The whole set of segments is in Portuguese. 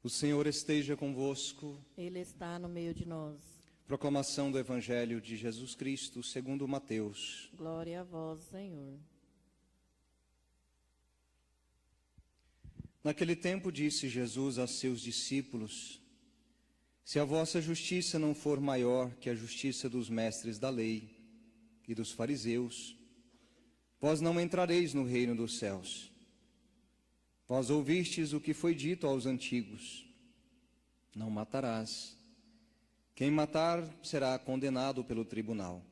O Senhor esteja convosco. Ele está no meio de nós. Proclamação do Evangelho de Jesus Cristo segundo Mateus. Glória a vós, Senhor. Naquele tempo disse Jesus a seus discípulos: Se a vossa justiça não for maior que a justiça dos mestres da lei e dos fariseus, vós não entrareis no reino dos céus. Vós ouvistes o que foi dito aos antigos: não matarás. Quem matar será condenado pelo tribunal.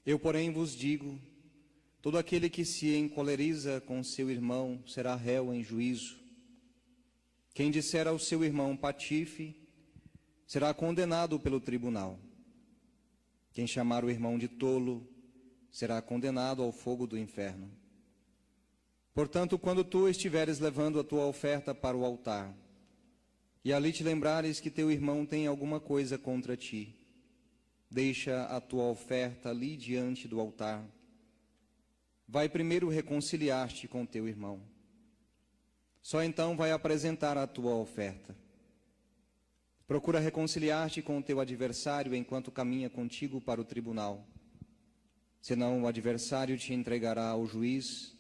Eu, porém, vos digo: todo aquele que se encoleriza com seu irmão será réu em juízo. Quem disser ao seu irmão patife será condenado pelo tribunal. Quem chamar o irmão de tolo será condenado ao fogo do inferno. Portanto, quando tu estiveres levando a tua oferta para o altar, e ali te lembrares que teu irmão tem alguma coisa contra ti, deixa a tua oferta ali diante do altar. Vai primeiro reconciliar-te com teu irmão. Só então vai apresentar a tua oferta. Procura reconciliar-te com o teu adversário enquanto caminha contigo para o tribunal. Senão o adversário te entregará ao juiz,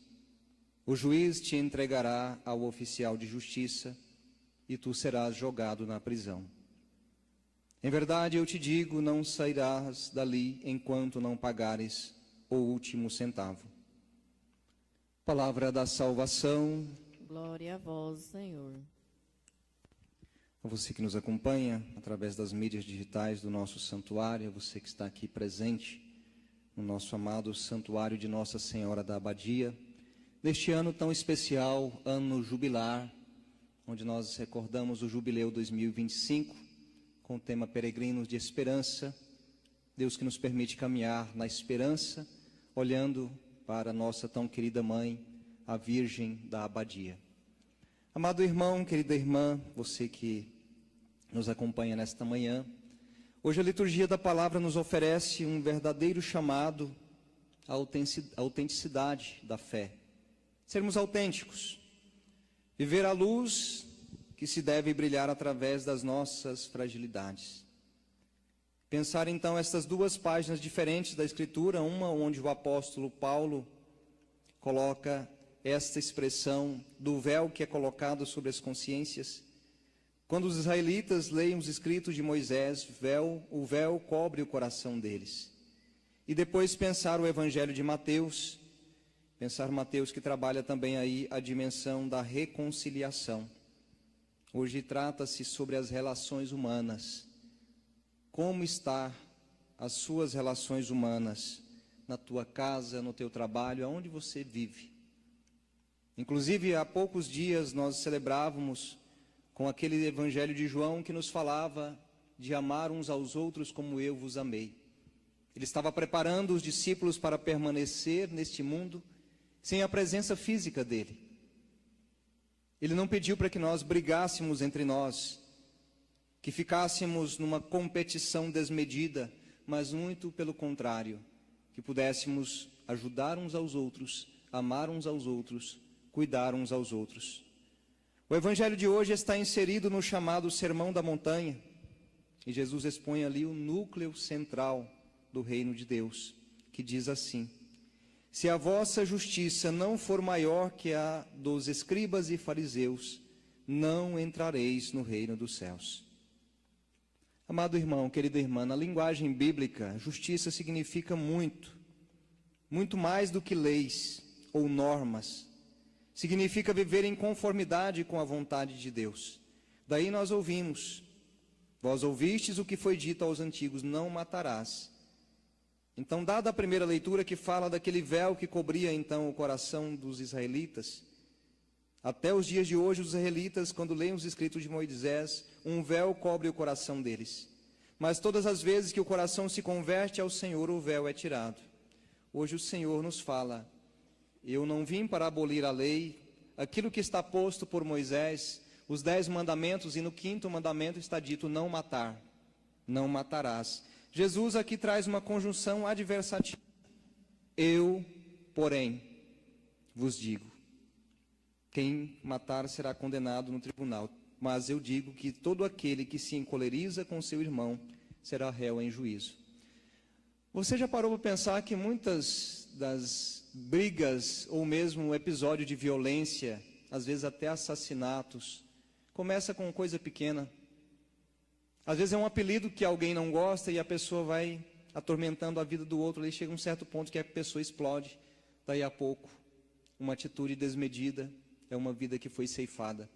o juiz te entregará ao oficial de justiça, e tu serás jogado na prisão. Em verdade eu te digo, não sairás dali enquanto não pagares o último centavo. Palavra da salvação. Glória a vós, Senhor. A você que nos acompanha através das mídias digitais do nosso santuário, a você que está aqui presente no nosso amado santuário de Nossa Senhora da Abadia, neste ano tão especial, ano jubilar, onde nós recordamos o Jubileu 2025, com o tema Peregrinos de Esperança. Deus que nos permite caminhar na esperança, olhando para nossa tão querida mãe, a Virgem da Abadia. Amado irmão, querida irmã, você que nos acompanha nesta manhã, hoje a liturgia da palavra nos oferece um verdadeiro chamado à autenticidade da fé. Sermos autênticos, viver a luz que se deve brilhar através das nossas fragilidades. Pensar então estas duas páginas diferentes da Escritura, uma onde o apóstolo Paulo coloca esta expressão do véu que é colocado sobre as consciências. Quando os israelitas leem os escritos de Moisés, o véu cobre o coração deles. E depois pensar o Evangelho de Mateus, pensar Mateus que trabalha também aí a dimensão da reconciliação. Hoje trata-se sobre as relações humanas. Como estão as suas relações humanas na tua casa, no teu trabalho, aonde você vive? Inclusive, há poucos dias nós celebrávamos com aquele Evangelho de João que nos falava de amar uns aos outros como eu vos amei. Ele estava preparando os discípulos para permanecer neste mundo sem a presença física dele. Ele não pediu para que nós brigássemos entre nós, que ficássemos numa competição desmedida, mas muito pelo contrário, que pudéssemos ajudar uns aos outros, amar uns aos outros, cuidar uns aos outros. O Evangelho de hoje está inserido no chamado Sermão da Montanha, e Jesus expõe ali o núcleo central do reino de Deus, que diz assim: se a vossa justiça não for maior que a dos escribas e fariseus, não entrareis no reino dos céus. Amado irmão, querida irmã, na linguagem bíblica, justiça significa muito mais do que leis ou normas. Significa viver em conformidade com a vontade de Deus. Daí nós ouvimos: vós ouvistes o que foi dito aos antigos, não matarás. Então, dada a primeira leitura que fala daquele véu que cobria então o coração dos israelitas, até os dias de hoje os israelitas, quando leem os escritos de Moisés, um véu cobre o coração deles. Mas todas as vezes que o coração se converte ao Senhor, o véu é tirado. Hoje o Senhor nos fala: eu não vim para abolir a lei, aquilo que está posto por Moisés, os 10 mandamentos, e no 5º mandamento está dito: não matar, não matarás. Jesus aqui traz uma conjunção adversativa. Eu, porém, vos digo: quem matar será condenado no tribunal. mas eu digo que todo aquele que se encoleriza com seu irmão será réu em juízo. Você já parou para pensar que muitas das brigas, ou mesmo um episódio de violência, às vezes até assassinatos, começa com coisa pequena? Às vezes é um apelido que alguém não gosta e a pessoa vai atormentando a vida do outro, aí chega um certo ponto que a pessoa explode, daí a pouco, uma atitude desmedida, é uma vida que foi ceifada.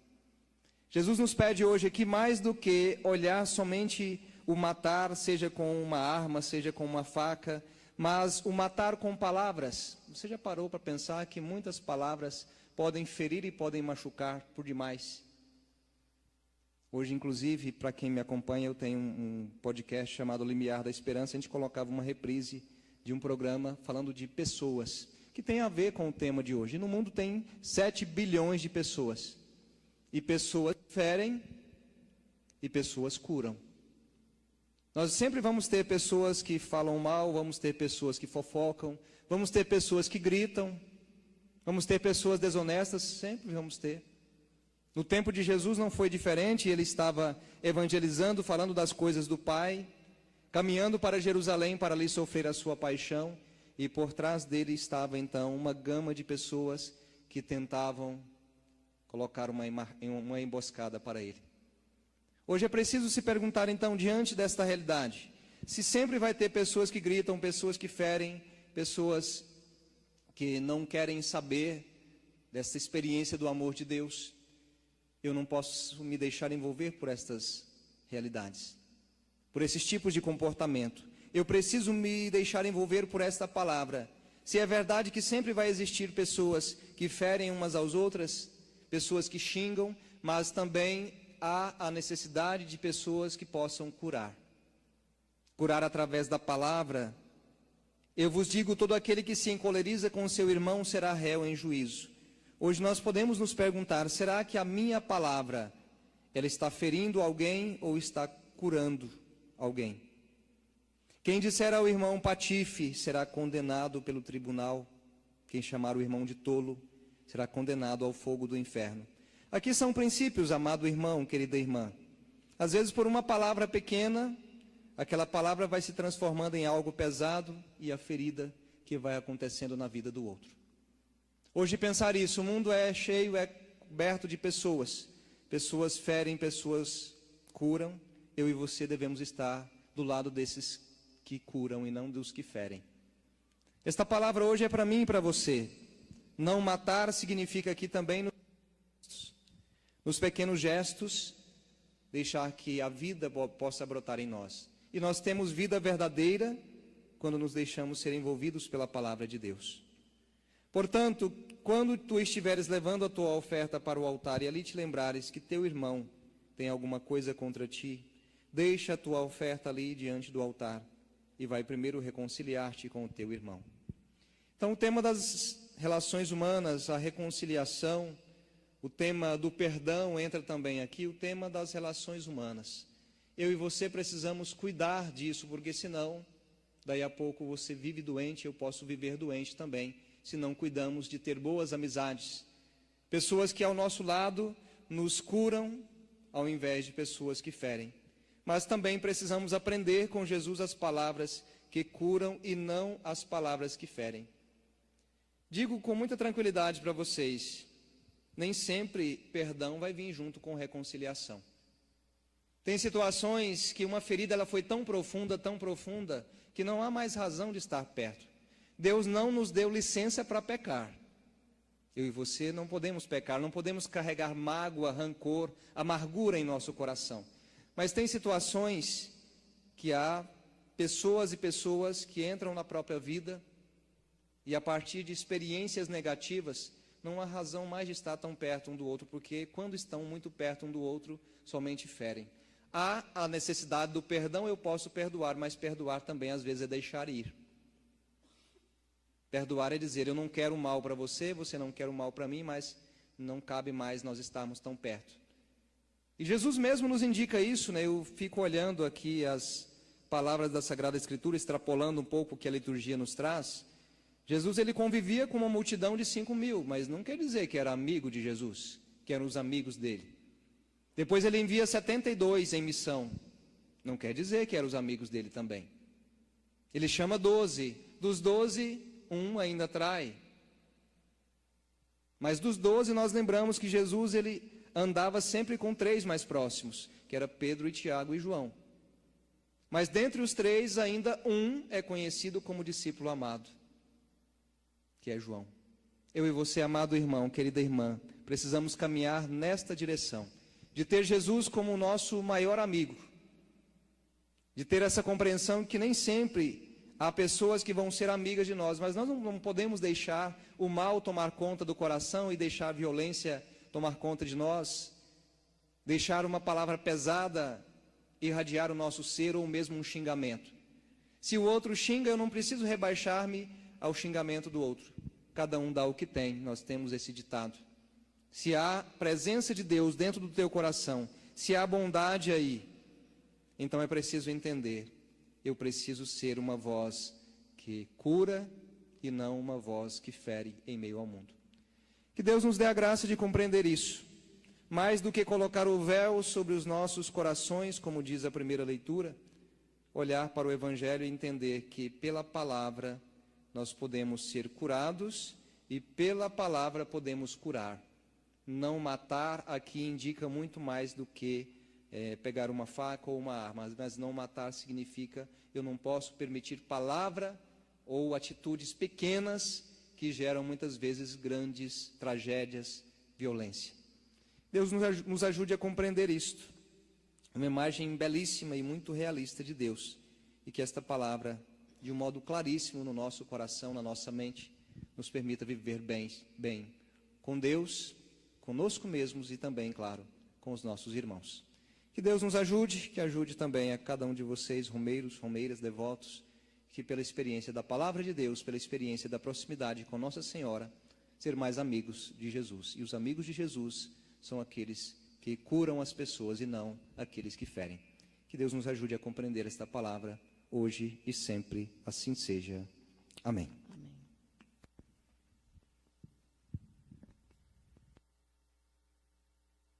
Jesus nos pede hoje aqui mais do que olhar somente o matar, seja com uma arma, seja com uma faca, mas o matar com palavras. Você já parou para pensar que muitas palavras podem ferir e podem machucar por demais? Hoje, inclusive, para quem me acompanha, eu tenho um podcast chamado Limiar da Esperança. A gente colocava uma reprise de um programa falando de pessoas, que tem a ver com o tema de hoje. E no mundo tem 7 bilhões de pessoas. E pessoas ferem e pessoas curam. Nós sempre vamos ter pessoas que falam mal, vamos ter pessoas que fofocam, vamos ter pessoas que gritam, vamos ter pessoas desonestas, sempre vamos ter. No tempo de Jesus não foi diferente, ele estava evangelizando, falando das coisas do Pai, caminhando para Jerusalém para ali sofrer a sua paixão, e por trás dele estava então uma gama de pessoas que tentavam colocar uma emboscada para ele. Hoje é preciso se perguntar então, diante desta realidade, se sempre vai ter pessoas que gritam, pessoas que ferem, pessoas que não querem saber dessa experiência do amor de Deus. Eu não posso me deixar envolver por estas realidades, por esses tipos de comportamento. Eu preciso me deixar envolver por esta palavra. Se é verdade que sempre vai existir pessoas que ferem umas às outras, pessoas que xingam, mas também há a necessidade de pessoas que possam curar. Curar através da palavra. Eu vos digo, todo aquele que se encoleriza com seu irmão será réu em juízo. Hoje nós podemos nos perguntar, será que a minha palavra, ela está ferindo alguém ou está curando alguém? Quem disser ao irmão patife será condenado pelo tribunal. Quem chamar o irmão de tolo será condenado ao fogo do inferno. Aqui são princípios, amado irmão, querida irmã. Às vezes por uma palavra pequena, aquela palavra vai se transformando em algo pesado e a ferida que vai acontecendo na vida do outro. Hoje pensar isso, o mundo é cheio, é coberto de pessoas. Pessoas ferem, pessoas curam. Eu e você devemos estar do lado desses que curam e não dos que ferem. Esta palavra hoje é para mim e para você. Não matar significa aqui também nos pequenos gestos, deixar que a vida possa brotar em nós. E nós temos vida verdadeira quando nos deixamos ser envolvidos pela palavra de Deus. Portanto, quando tu estiveres levando a tua oferta para o altar e ali te lembrares que teu irmão tem alguma coisa contra ti, deixa a tua oferta ali diante do altar e vai primeiro reconciliar-te com o teu irmão. Então, o tema das relações humanas, a reconciliação, o tema do perdão entra também aqui, o tema das relações humanas. Eu e você precisamos cuidar disso, porque senão, daí a pouco você vive doente, eu posso viver doente também, se não cuidamos de ter boas amizades. Pessoas que ao nosso lado nos curam, ao invés de pessoas que ferem. Mas também precisamos aprender com Jesus as palavras que curam e não as palavras que ferem. Digo com muita tranquilidade para vocês, nem sempre perdão vai vir junto com reconciliação. Tem situações que uma ferida ela foi tão profunda, que não há mais razão de estar perto. Deus não nos deu licença para pecar. Eu e você não podemos pecar, não podemos carregar mágoa, rancor, amargura em nosso coração. Mas tem situações que há pessoas e pessoas que entram na própria vida e a partir de experiências negativas, não há razão mais de estar tão perto um do outro, porque quando estão muito perto um do outro, somente ferem. Há a necessidade do perdão, eu posso perdoar, mas perdoar também às vezes é deixar ir. Perdoar é dizer, eu não quero mal para você, você não quer o mal para mim, mas não cabe mais nós estarmos tão perto. E Jesus mesmo nos indica isso, né? Eu fico olhando aqui as palavras da Sagrada Escritura, extrapolando um pouco o que a liturgia nos traz. Jesus ele convivia com uma multidão de 5.000, mas não quer dizer que era amigo de Jesus, que eram os amigos dele. Depois ele envia 72 em missão. Não quer dizer que eram os amigos dele também. Ele chama 12. Dos 12, um ainda trai. Mas dos 12 nós lembramos que Jesus ele andava sempre com 3 mais próximos, que era Pedro, e Tiago e João. Mas dentre os 3 ainda um é conhecido como discípulo amado, que é João. Eu e você, amado irmão, querida irmã, precisamos caminhar nesta direção, de ter Jesus como o nosso maior amigo, de ter essa compreensão que nem sempre há pessoas que vão ser amigas de nós, mas nós não podemos deixar o mal tomar conta do coração e deixar a violência tomar conta de nós, deixar uma palavra pesada irradiar o nosso ser ou mesmo um xingamento. Se o outro xinga, eu não preciso rebaixar-me ao xingamento do outro. Cada um dá o que tem, nós temos esse ditado. Se há presença de Deus dentro do teu coração, se há bondade aí, então é preciso entender, eu preciso ser uma voz que cura e não uma voz que fere em meio ao mundo. Que Deus nos dê a graça de compreender isso. Mais do que colocar o véu sobre os nossos corações, como diz a primeira leitura, olhar para o Evangelho e entender que pela palavra nós podemos ser curados e pela palavra podemos curar. Não matar aqui indica muito mais do que pegar uma faca ou uma arma, mas não matar significa eu não posso permitir palavra ou atitudes pequenas que geram muitas vezes grandes tragédias, violência. Deus nos ajude a compreender isto, uma imagem belíssima e muito realista de Deus, e que esta palavra, de um modo claríssimo no nosso coração, na nossa mente, nos permita viver bem com Deus, conosco mesmos e também, claro, com os nossos irmãos. Que Deus nos ajude, que ajude também a cada um de vocês, romeiros, romeiras, devotos, que pela experiência da palavra de Deus, pela experiência da proximidade com Nossa Senhora, ser mais amigos de Jesus. E os amigos de Jesus são aqueles que curam as pessoas e não aqueles que ferem. Que Deus nos ajude a compreender esta palavra hoje e sempre, assim seja. Amém.